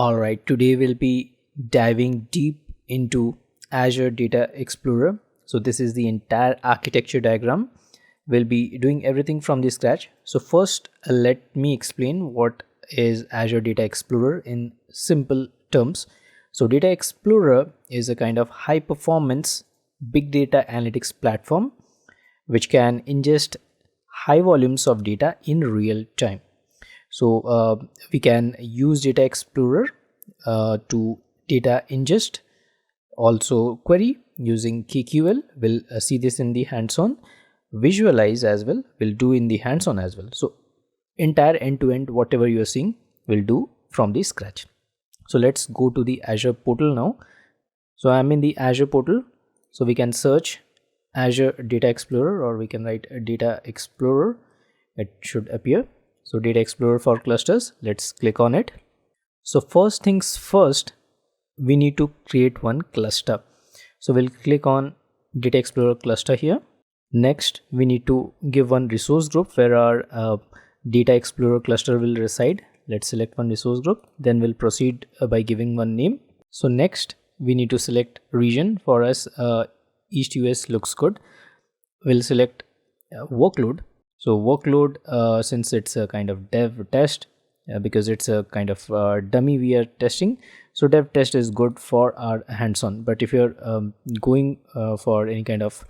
Alright, today we'll be diving deep into Azure Data Explorer. So this is the entire architecture diagram. We'll be doing everything from the scratch. So first, let me explain what is Azure Data Explorer in simple terms. So Data Explorer is a kind of high performance big data analytics platform which can ingest high volumes of data in real time. So we can use Data Explorer to data ingest, also query using KQL. We'll see this in the hands-on. Visualize as well, we'll do in the hands-on as well. So entire end-to-end, whatever you are seeing, we'll do from the scratch. So let's go to the Azure portal now. So I'm in the Azure portal. So we can search Azure Data Explorer, or we can write Data Explorer. It should appear. So Data Explorer for clusters, let's click on it. So first things first, we need to create one cluster. So we'll click on Data Explorer cluster here. Next, we need to give one resource group where our Data Explorer cluster will reside. Let's select one resource group. Then we'll proceed by giving one name. So next, we need to select region. For us, East US looks good. We'll select workload. So workload, since it's a kind of dev test, because it's a kind of dummy we are testing, so dev test is good for our hands-on. But if you're going for any kind of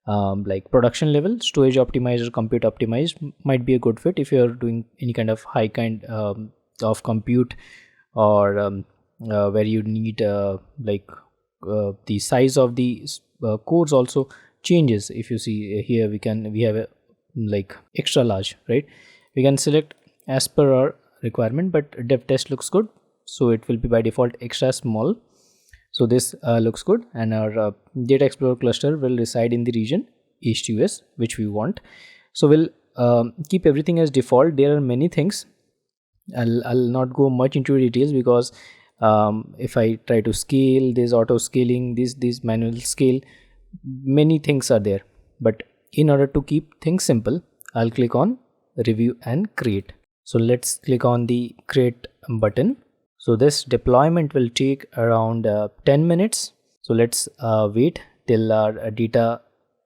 like production level, storage optimized or compute optimized might be a good fit if you're doing any kind of high kind of compute, or where you need the size of the cores also changes. If you see here, we have a like extra large, right? We can select as per our requirement, but dev test looks good, so it will be by default extra small. So this looks good, and our Data Explorer cluster will reside in the region East US, which we want. So we'll keep everything as default. There are many things. I'll not go much into details, because if I try to scale, this auto scaling, this manual scale, many things are there. But in order to keep things simple, I'll click on review and create. So let's click on the create button. So this deployment will take around 10 minutes. So let's wait till our Data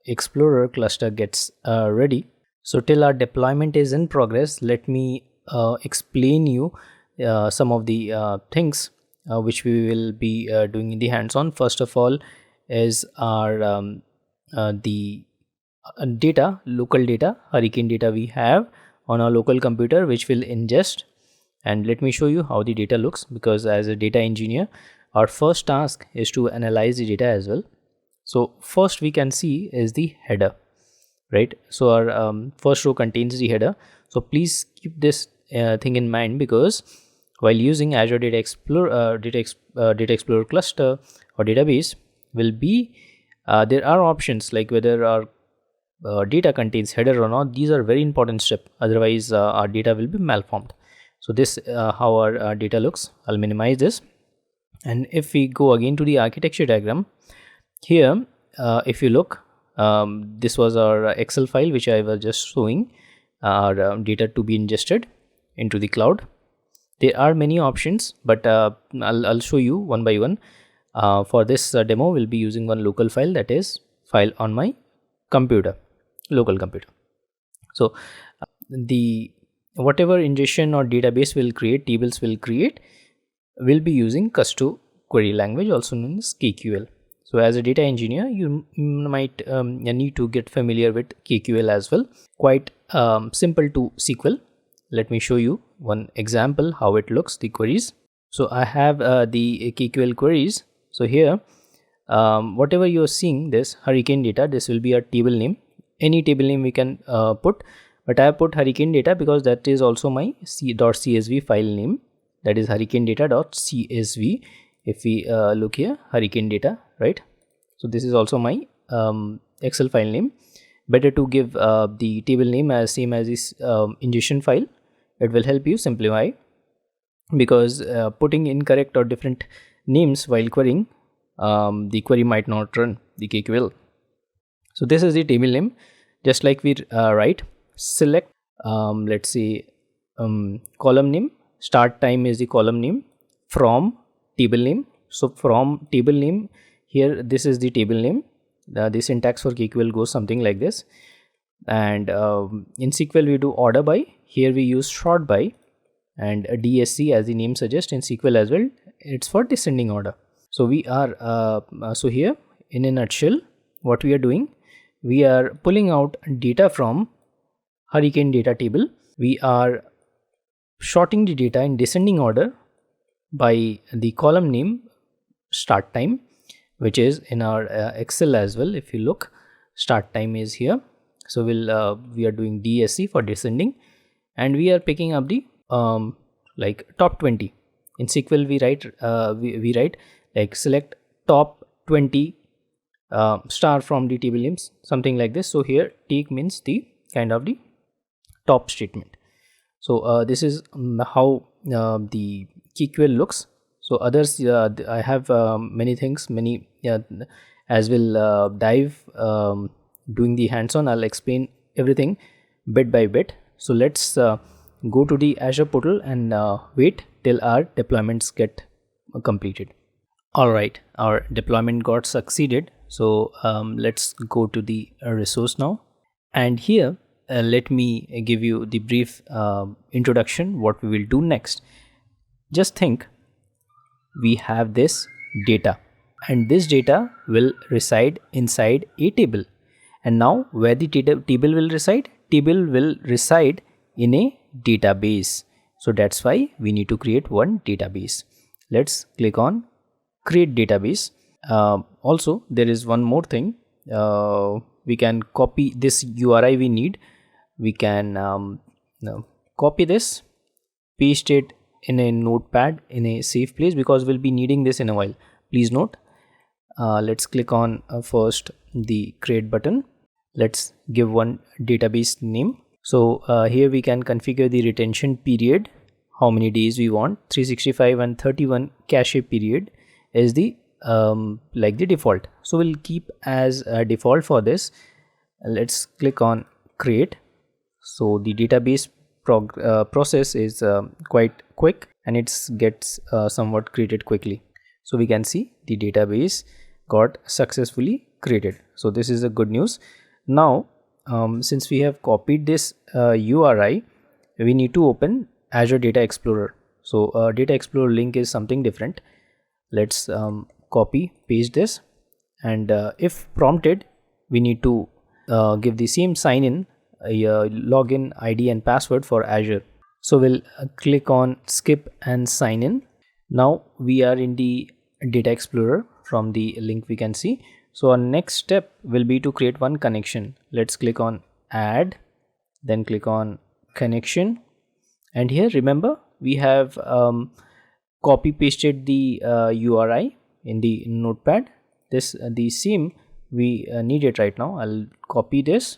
Explorer cluster gets ready. So till our deployment is in progress, let me explain you some of the things which we will be doing in the hands-on. First of all is our the data, local data, Hurricane data we have on our local computer, which will ingest. And let me show you how the data looks, because as a data engineer, our first task is to analyze the data as well. So first we can see is the header, right? So our first row contains the header. So please keep this thing in mind, because while using Azure Data Explorer, Data Explorer cluster or database will be, there are options like whether our data contains header or not. These are very important step, otherwise our data will be malformed. So this how our data looks. I'll minimize this, and if we go again to the architecture diagram here, if you look, this was our Excel file which I was just showing our data to be ingested into the cloud. There are many options, but I'll show you one by one. For this demo, we'll be using one local file, that is file on my computer, local computer. So the whatever ingestion or database will create, tables will create, will be using Kusto Query Language, also known as KQL. So as a data engineer, you might need to get familiar with KQL as well. Quite simple to SQL. Let me show you one example how it looks, the queries. So I have the KQL queries. So here, whatever you are seeing, this Hurricane data, this will be a table name. Any table name we can put, but I have put Hurricane data because that is also my .csv file name, that is hurricane data.csv. If we look here, Hurricane data, right? So this is also my Excel file name. Better to give the table name as same as this ingestion file. It will help you simplify, because putting incorrect or different names while querying, the query might not run the KQL. So this is the table name. Just like we write, select let's say column name, start time is the column name, from table name. So from table name, here this is the table name. The syntax for KQL goes something like this. And in SQL we do order by. Here we use sort by, and a DSC, as the name suggests, in SQL as well, it's for descending order. So we are so here in a nutshell, what we are doing, we are pulling out data from Hurricane data table. We are sorting the data in descending order by the column name start time, which is in our Excel as well. If you look, start time is here. So we are doing DSC for descending, and we are picking up the like top 20. In SQL we write we write like select top 20 star from the table names, something like this. So here take means the kind of the top statement. So this is how the KQL looks. So others, I have many things, many as we'll dive doing the hands-on. I'll explain everything bit by bit. So let's go to the Azure portal and wait till our deployments get completed. All right, our deployment got succeeded. So let's go to the resource now, and here let me give you the brief introduction what we will do next. Just think, we have this data, and this data will reside inside a table. And now where the table will reside? Table will reside in a database. So that's why we need to create one database. Let's click on create database. Also there is one more thing. We can copy this URI we need. We can copy this, paste it in a notepad in a safe place, because we'll be needing this in a while. Please note, let's click on first the create button. Let's give one database name. So here we can configure the retention period, how many days we want. 365 and 31 cache period is the like the default. So we'll keep as a default for this. Let's click on create. So the database process is quite quick, and it gets somewhat created quickly. So we can see the database got successfully created. So this is a good news. Now since we have copied this URI, we need to open Azure Data Explorer. So Data Explorer link is something different. Let's copy paste this, and if prompted, we need to give the same sign in login ID and password for Azure. So we'll click on skip and sign in. Now we are in the Data Explorer. From the link we can see. So our next step will be to create one connection. Let's click on add, then click on connection, and here remember we have copy pasted the URI in the notepad. This the same we need it right now. I'll copy this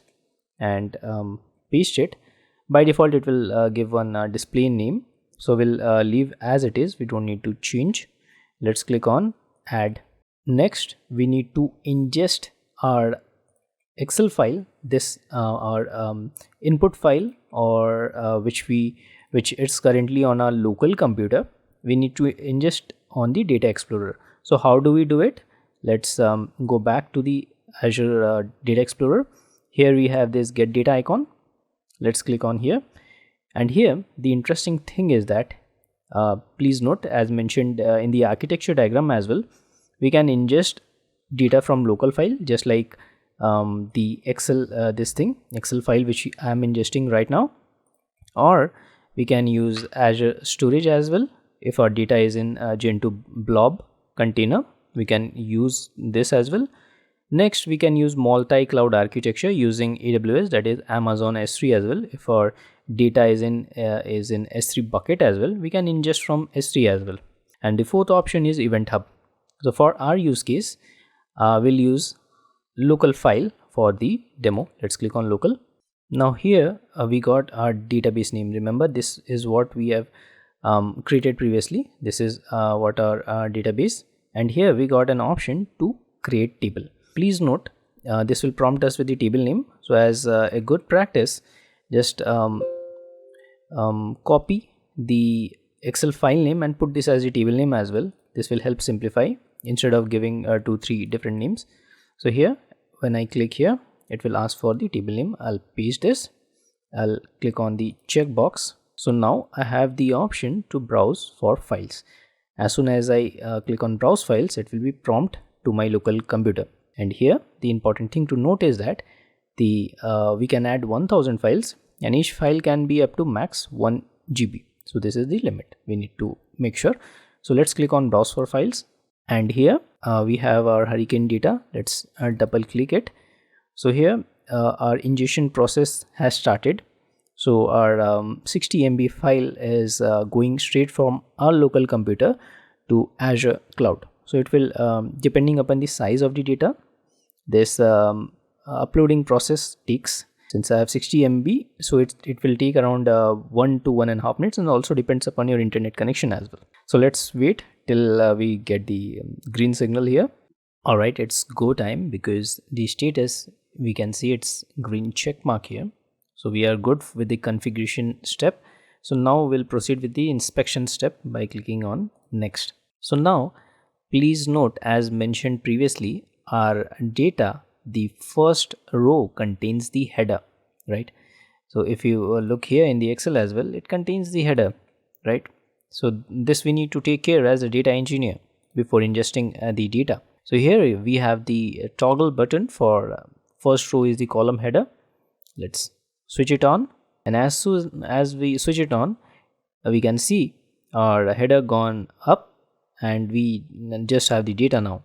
and paste it. By default it will give one display name, so we'll leave as it is. We don't need to change. Let's click on add. Next we need to ingest our Excel file, this our input file, or which is currently on our local computer. We need to ingest on the Data Explorer. So how do we do it? Let's go back to the Azure Data Explorer. Here we have this get data icon. Let's click on here, and here the interesting thing is that please note, as mentioned in the architecture diagram as well, we can ingest data from local file, just like the Excel Excel file which I am ingesting right now, or we can use Azure storage as well. If our data is in Gen2 blob container, we can use this as well. Next we can use multi-cloud architecture using AWS, that is Amazon S3 as well. If our data is in S3 bucket as well, we can ingest from S3 as well. And the fourth option is Event Hub. So for our use case, we'll use local file for the demo. Let's click on local. Now here we got our database name. Remember, this is what we have created previously. This is what our database, and here we got an option to create table. Please note, this will prompt us with the table name. So as a good practice, just copy the Excel file name and put this as the table name as well. This will help simplify instead of giving 2-3 different names. So here when I click here, it will ask for the table name. I'll paste this. I'll click on the checkbox. So now I have the option to browse for files. As soon as I click on browse files, it will be prompt to my local computer. And here the important thing to note is that we can add 1000 files and each file can be up to max 1 GB. So this is the limit we need to make sure. So let's click on browse for files, and here we have our Hurricane data. Let's double click it. So here our ingestion process has started. So our 60 MB file is going straight from our local computer to Azure cloud. So it will depending upon the size of the data, this uploading process takes, since I have 60 MB, so it will take around 1 to 1.5 minutes, and also depends upon your internet connection as well. So let's wait till we get the green signal here. Alright, it's go time, because the status we can see it's green check mark here. So we are good with the configuration step. So now we'll proceed with the inspection step by clicking on next. So now please note, as mentioned previously, our data, the first row contains the header, right? So if you look here in the Excel as well, it contains the header, right? So this we need to take care as a data engineer before ingesting the data. So here we have the toggle button for first row is the column header. Let's switch it on, and as soon as we switch it on, we can see our header gone up and we just have the data now,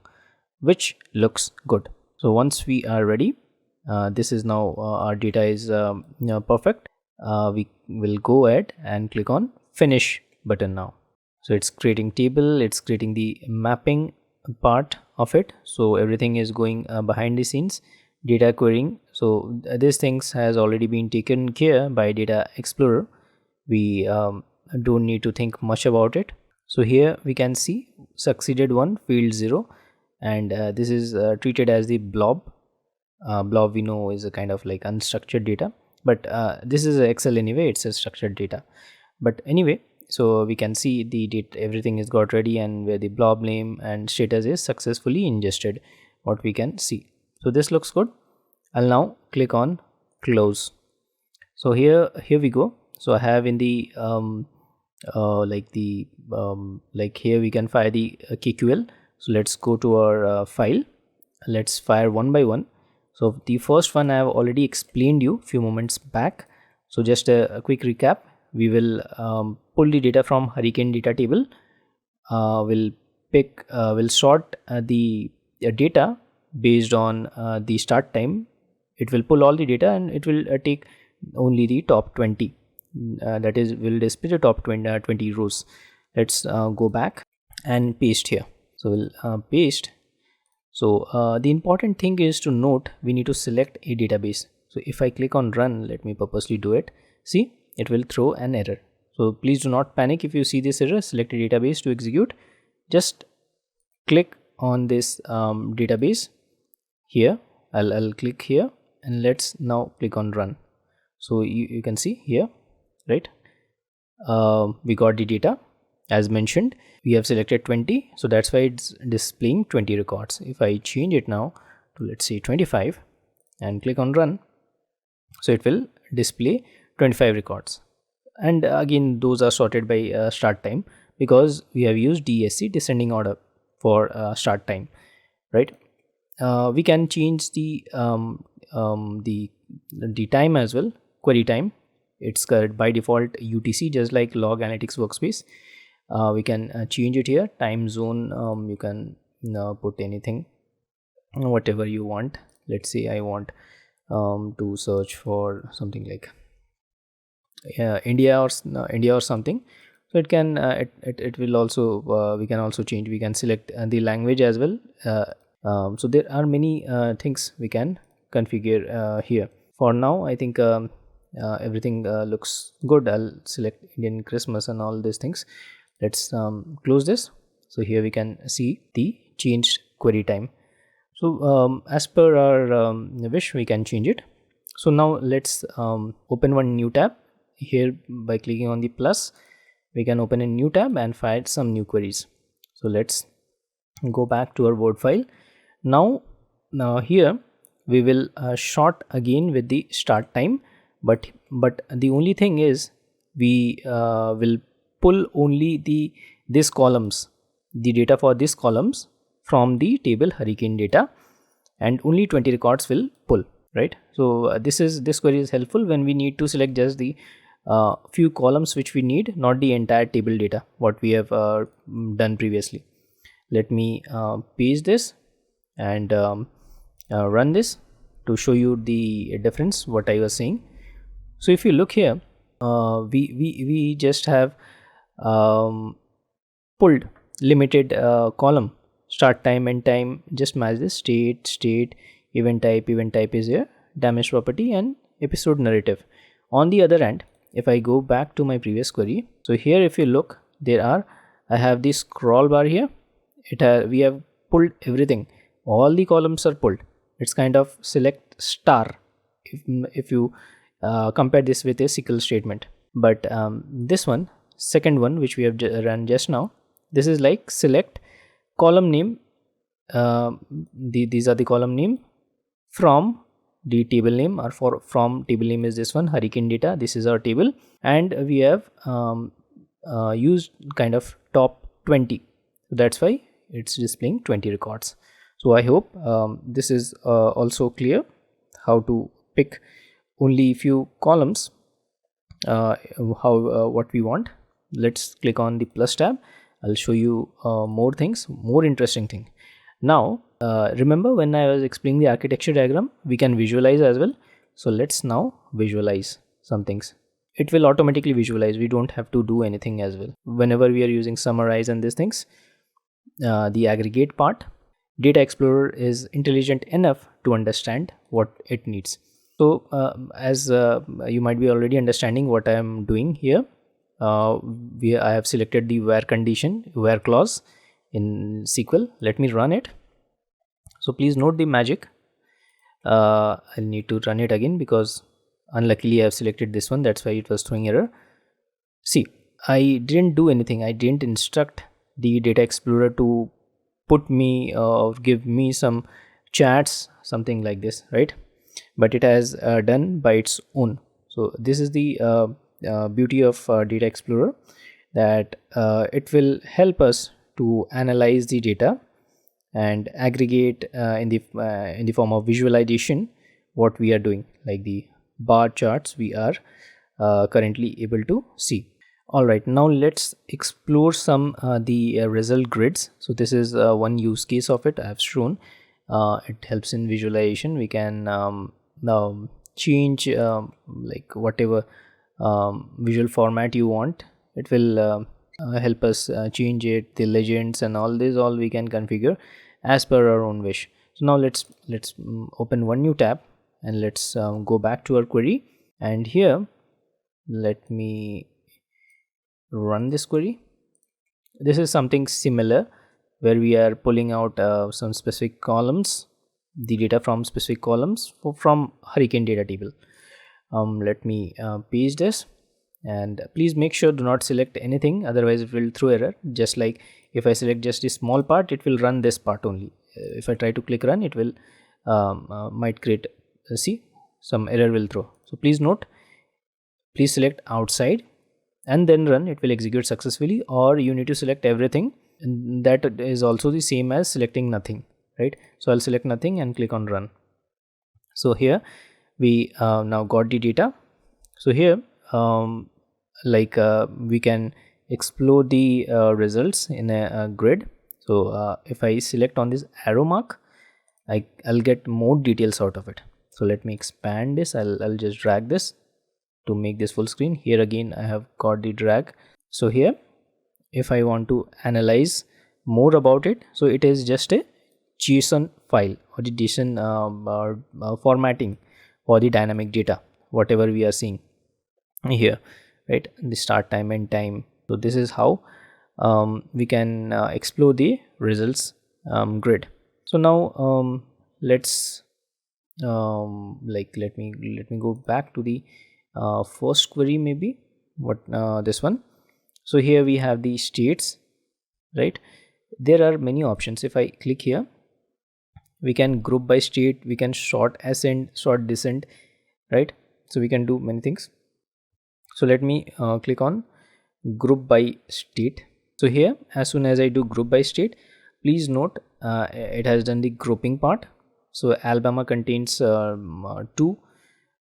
which looks good. So once we are ready, this is now our data is perfect. We will go ahead and click on finish button now. So it's creating table, it's creating the mapping part of it. So everything is going behind the scenes, data querying. So these things has already been taken care by Data Explorer. We don't need to think much about it. So here we can see succeeded one, field 0, and this is treated as the blob. Blob we know is a kind of like unstructured data, but this is Excel anyway, it's a structured data. But anyway, so we can see the data, everything is got ready, and where the blob name and status is successfully ingested, what we can see. So this looks good. I'll now click on close. So here we go. So I have in the like here we can fire the KQL. So let's go to our file. Let's fire one by one. So the first one I have already explained you a few moments back. So just a quick recap. We will pull the data from Hurricane data table. We'll sort the data based on the start time. It will pull all the data and it will take only the top 20. That is, will display the top 20 rows. Let's go back and paste here. So we'll paste. So the important thing is to note, we need to select a database. So if I click on run, let me purposely do it. See, it will throw an error. So please do not panic if you see this error. Select a database to execute. Just click on this database here. I'll click here, and let's now click on run. So you can see here, right? We got the data as mentioned. We have selected 20, so that's why it's displaying 20 records. If I change it now to, let's say, 25 and click on run, so it will display 25 records. And again, those are sorted by start time, because we have used DSC, descending order, for start time, right? We can change the time as well, query time. It's by default UTC, just like log analytics workspace. We can change it here. Time zone, you can put anything, whatever you want. Let's say I want to search for something like India or something. So it can it will also we can also change. We can select the language as well. So there are many things we can configure here. For now, I think everything looks good. I'll select Indian Christmas and all these things. Let's close this. So here we can see the changed query time. So as per our wish, we can change it. So now let's open one new tab here by clicking on the plus. we can open a new tab and find some new queries. So let's go back to our Word file. Now here we will sort again with the start time, but the only thing is we will pull only this columns, the data for these columns from the table hurricane data, and only 20 records will pull, right? So this query is helpful when we need to select just the few columns which we need, not the entire table data what we have done previously. Let me paste this and run this to show you the difference what I was saying. So if you look here, we just have pulled limited column, start time, end time, just match this state, event type is here, damage property, and episode narrative. On the other hand, if I go back to my previous query, so here if you look, I have this scroll bar here. We have pulled everything, all the columns are pulled. It's kind of select star if you compare this with a SQL statement. But this one, second one which we have run just now, this is like select column name. These are the column name from the table name, or from table name is this one, hurricane data. This is our table, and we have used kind of top 20. So that's why it's displaying 20 records. So I hope this is also clear how to pick only few columns, what we want. Let's click on the plus tab. I'll show you more things, more interesting thing. Now remember when I was explaining the architecture diagram, we can visualize as well. So let's now visualize some things. It will automatically visualize, we don't have to do anything as well. Whenever we are using summarize and these things, the aggregate part, Data Explorer is intelligent enough to understand what it needs. So as you might be already understanding what I am doing here, I have selected the where condition, where clause in SQL. Let me run it. So please note the magic. I'll need to run it again because unluckily I have selected this one, that's why it was throwing error. See, I didn't do anything. I didn't instruct the Data Explorer to put me or give me some chats, something like this, right? But it has done by its own. So this is the beauty of Data Explorer, that it will help us to analyze the data and aggregate in the form of visualization what we are doing, like the bar charts we are currently able to see. All right, now let's explore some the result grids. So this is one use case of it I have shown. It helps in visualization. We can now change like whatever visual format you want. It will help us change it, the legends and all this, all we can configure as per our own wish. So now let's open one new tab and let's go back to our query, and here let me run this query. This is something similar where we are pulling out some specific columns, the data from specific columns from hurricane data table. Let me paste this, and please make sure do not select anything, otherwise it will throw error. Just like if I select just a small part, it will run this part only. If I try to click run, it will might create see some error will throw. So please note, please select outside and then run, it will execute successfully, or you need to select everything, and that is also the same as selecting nothing, right? So I'll select nothing and click on run. So here we now got the data. So here we can explore the results in a grid. So if I select on this arrow mark, I'll get more details out of it. So let me expand this. I'll just drag this to make this full screen. Here again I have got the drag. So here if I want to analyze more about it, so it is just a JSON file or the JSON formatting for the dynamic data, whatever we are seeing here, right? The start time, end time. So this is how we can explore the results grid. So now let's let me go back to the first query, maybe what this one. So here we have the states, right? There are many options. If I click here, we can group by state, we can sort ascend, sort descent, right? So we can do many things. So let me click on group by state. So here, as soon as I do group by state, please note it has done the grouping part. So Alabama contains two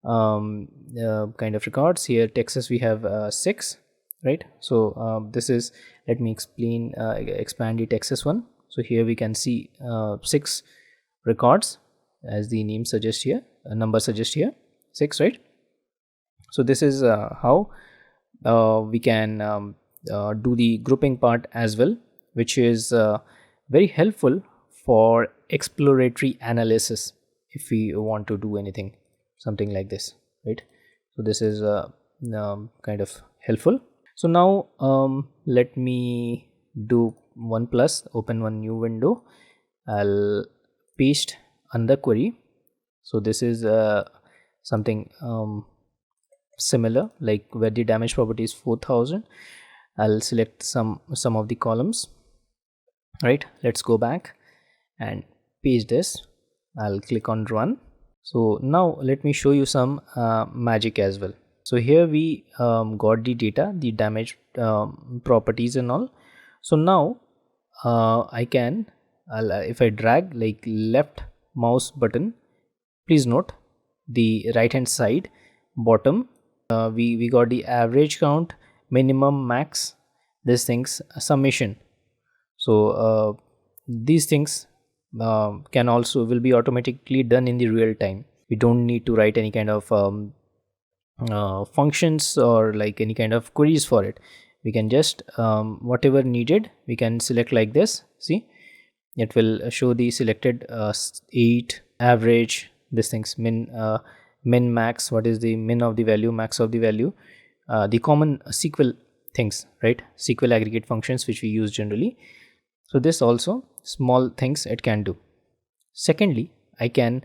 kind of records. Here Texas we have 6, right? So this is, let me expand the Texas one. So here we can see 6 records, as the name suggests here, number suggests here 6, right? So this is how we can do the grouping part as well, which is very helpful for exploratory analysis if we want to do anything, something like this, right? So this is kind of helpful. So now let me do open one new window. I'll paste another query. So this is something similar, like where the damage property is 4000. I'll select some of the columns, right? Let's go back and paste this. I'll click on run. So now let me show you some magic as well. So here we got the data, the damage properties and all. So now if I drag like left mouse button, please note the right hand side bottom, we got the average count, minimum, max, these things, summation. So these things will be automatically done in the real time. We don't need to write any kind of functions or like any kind of queries for it. We can just whatever needed, we can select like this. See, it will show the selected 8, average, these things, min, max, what is the min of the value, max of the value, the common SQL things, right? SQL aggregate functions which we use generally. So this also small things it can do. Secondly, I can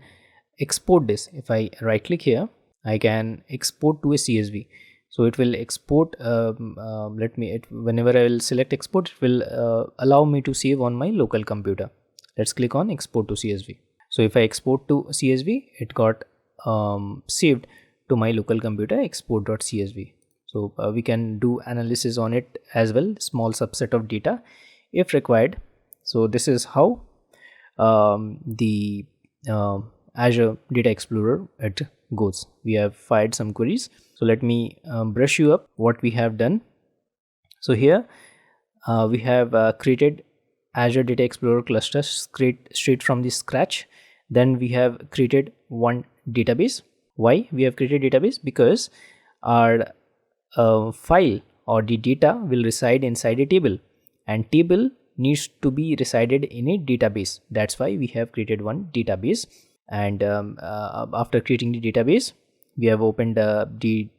export this. If I right click here, I can export to a CSV. So it will export, whenever I will select export, it will allow me to save on my local computer. Let's click on export to CSV. So if I export to CSV, it got saved to my local computer, export.csv. So we can do analysis on it as well, small subset of data if required. So this is how the Azure Data Explorer it goes. We have fired some queries. So let me brush you up what we have done. So here we have created Azure Data Explorer cluster straight from the scratch. Then we have created one database. Why we have created database? Because our file or the data will reside inside a table, and table needs to be resided in a database. That's why we have created one database. And after creating the database, we have opened the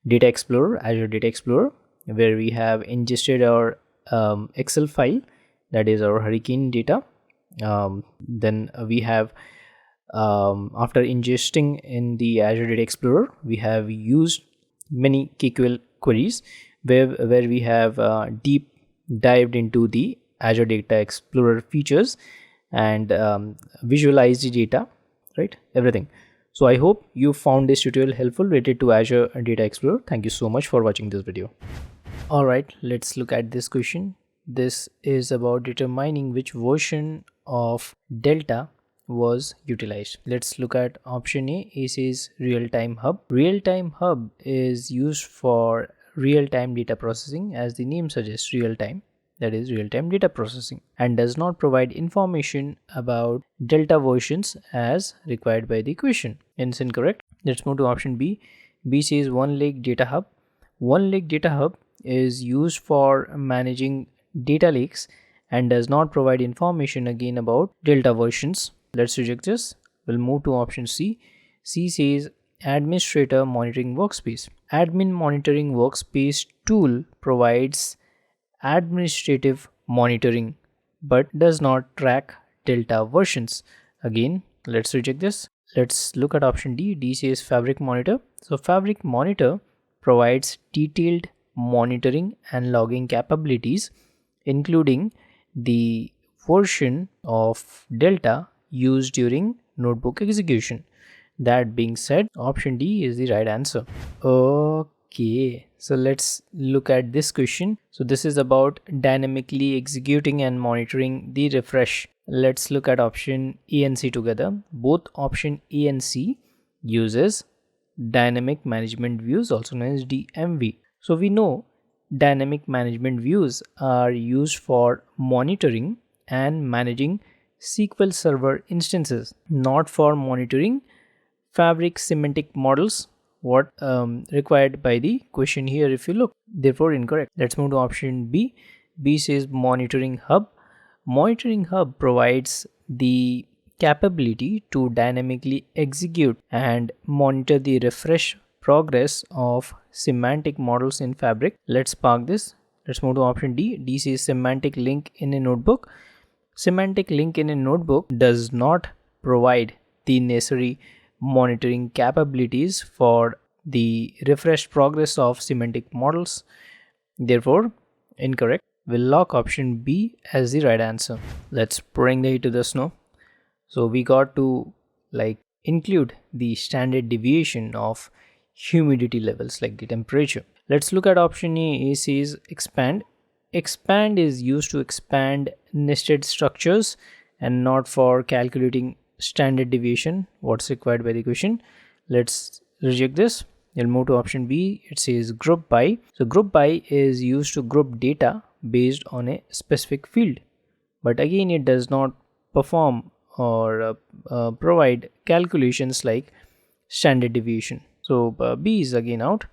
Data Explorer, Azure Data Explorer, where we have ingested our Excel file, that is our hurricane data. Then we have after ingesting in the Azure Data Explorer, we have used many KQL queries where we have deep dived into the Azure Data Explorer features and visualize the data, right? Everything. So I hope you found this tutorial helpful related to Azure Data Explorer. Thank you so much for watching this video. All right, let's look at this question. This is about determining which version of Delta was utilized. Let's look at option A. A says real-time hub. Real-time hub is used for real-time data processing, as the name suggests, real-time, that is real-time data processing, and does not provide information about Delta versions as required by the question. Hence incorrect. Let's move to option B. B says one-lake data hub. One-lake data hub is used for managing data lakes and does not provide information again about Delta versions. Let's reject this. We'll move to option C. C says administrator monitoring workspace. Admin monitoring workspace tool provides administrative monitoring but does not track Delta versions. Again, let's reject this. Let's look at option D. D says fabric monitor. So fabric monitor provides detailed monitoring and logging capabilities, including the version of Delta used during notebook execution. That being said, option D is the right answer. Okay, so let's look at this question. So this is about dynamically executing and monitoring the refresh. Let's look at option A and C together. Both option A and C uses dynamic management views, also known as DMV. So we know dynamic management views are used for monitoring and managing SQL Server instances, not for monitoring Fabric semantic models, what required by the question here if you look. Therefore incorrect. Let's move to option B. B says monitoring hub. Monitoring hub provides the capability to dynamically execute and monitor the refresh progress of semantic models in Fabric. Let's park this. Let's move to option D. D says semantic link in a notebook. Semantic link in a notebook does not provide the necessary monitoring capabilities for the refresh progress of semantic models. Therefore incorrect. We'll lock option B as the right answer. Let's bring the heat to the snow. So we got to include the standard deviation of humidity levels, like the temperature. Let's look at option A. A says expand. Expand is used to expand nested structures and not for calculating standard deviation, what's required by the question. Let's reject this. We'll move to option B. It says group by. So group by is used to group data based on a specific field, but again it does not perform or provide calculations like standard deviation. So B is again out.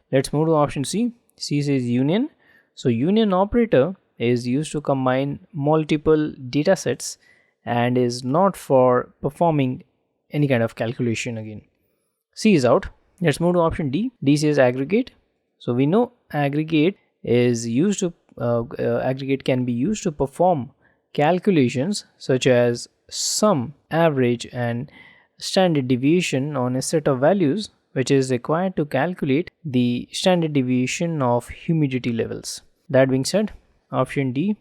Let's move to option C. C says union. So union operator is used to combine multiple data sets and is not for performing any kind of calculation. Again C is out. Let's move to option D. D says aggregate. So we know aggregate is used to aggregate can be used to perform calculations such as sum, average and standard deviation on a set of values, which is required to calculate the standard deviation of humidity levels. That being said, option D,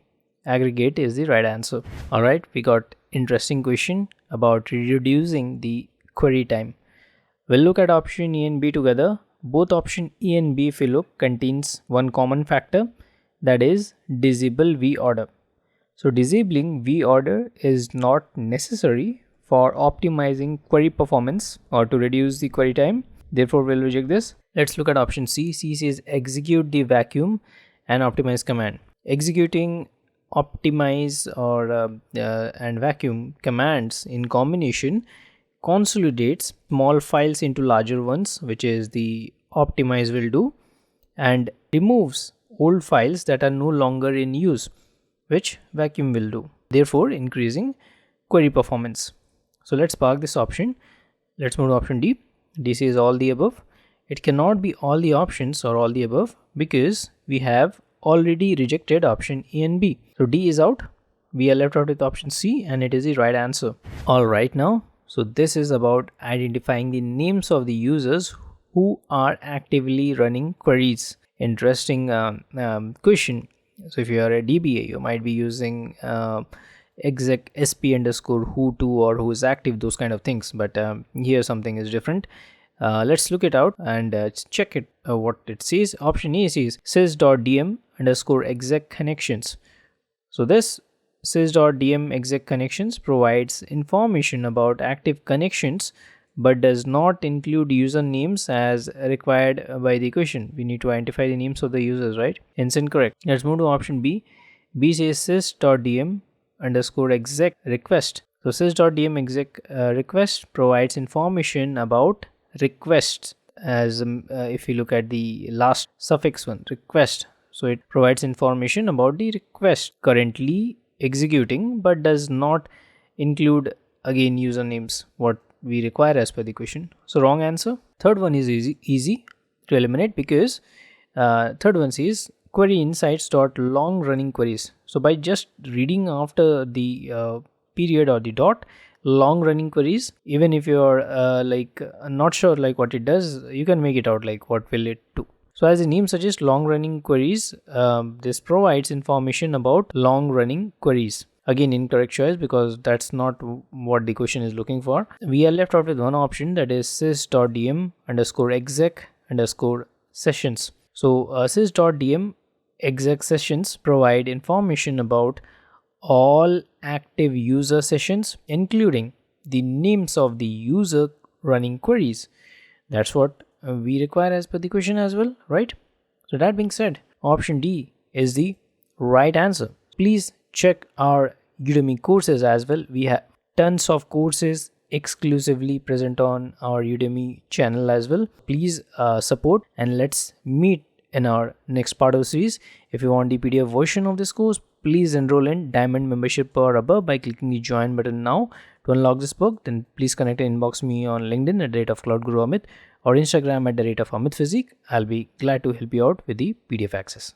aggregate, is the right answer. Alright, we got interesting question about reducing the query time. We'll look at option E and B together. Both option E and B, if you look, contains one common factor, that is disable V-order. So disabling V-order is not necessary for optimizing query performance or to reduce the query time. Therefore, we'll reject this. Let's look at option C. C says execute the vacuum and optimize command. Executing optimize or and vacuum commands in combination consolidates small files into larger ones, which is the optimize will do, and removes old files that are no longer in use, which vacuum will do, therefore increasing query performance. So let's park this option. Let's move to option D. D says all the above. It cannot be all the options or all the above because we have already rejected option A and B. So D is out. We are left out with option C and it is the right answer. Alright now, so this is about identifying the names of the users who are actively running queries. Interesting question. So if you are a DBA, you might be using exec sp underscore who to or who is active, those kind of things. But here something is different. Let's look it out and check it what it says. Option A says sys.dm underscore exec connections. So this sys.dm exec connections provides information about active connections but does not include usernames as required by the question. We need to identify the names of the users, right? Hence incorrect. Let's move to option B. B says sys.dm underscore exec request. So sys.dm exec request provides information about requests, as if you look at the last suffix one, request. So it provides information about the request currently executing but does not include again usernames what we require as per the question. So wrong answer. Third one is easy to eliminate because third one says query insights dot long running queries. So by just reading after the period or the dot, long running queries, even if you're not sure like what it does, you can make it out like what will it do. So as the name suggests, long running queries, this provides information about long running queries. Again, incorrect choice because that's not what the question is looking for. We are left out with one option, that is sys.dm underscore exec underscore sessions. So sys.dm exec sessions provide information about all active user sessions, including the names of the user running queries. That's what we require as per the question as well, right? So that being said, option D is the right answer. Please check our Udemy courses as well. We have tons of courses exclusively present on our Udemy channel as well. Please support, and let's meet in our next part of the series. If you want the PDF version of this course, please enroll in Diamond membership or above by clicking the join button now. To unlock this book, then please connect and inbox me on LinkedIn at the rate of Cloud Guru Amit or Instagram at the rate of Amit Physique. I'll be glad to help you out with the PDF access.